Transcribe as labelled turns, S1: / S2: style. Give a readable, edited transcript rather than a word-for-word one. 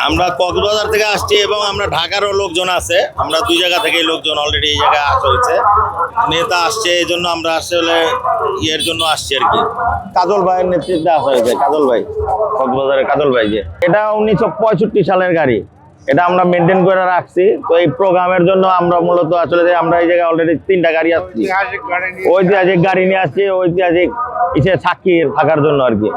S1: আমরা কক্সবাজার থেকে আসছি এবং আমরা ঢাকারও লোকজন আছে, আমরা দুই জায়গা থেকে লোকজন অলরেডি এই জায়গায় আসা হয়েছে। নেতা আসছে, এই জন্য আমরা আসলে ইয়ের জন্য আসছি আর কি। কাজল ভাইয়ের নেতৃত্বে আসা হয়েছে, কাজল ভাই, কক্সবাজারের কাজল ভাই। যে এটা 1965 সালের গাড়ি, এটা আমরা মেনটেন করে রাখছি। তো এই প্রোগ্রামের জন্য আমরা মূলত আসলে আমরা এই জায়গায় অলরেডি 3টা গাড়ি আসছি, ঐতিহাসিক গাড়ি নিয়ে আসছি, ঐতিহাসিক সাক্ষী থাকার জন্য আর কি।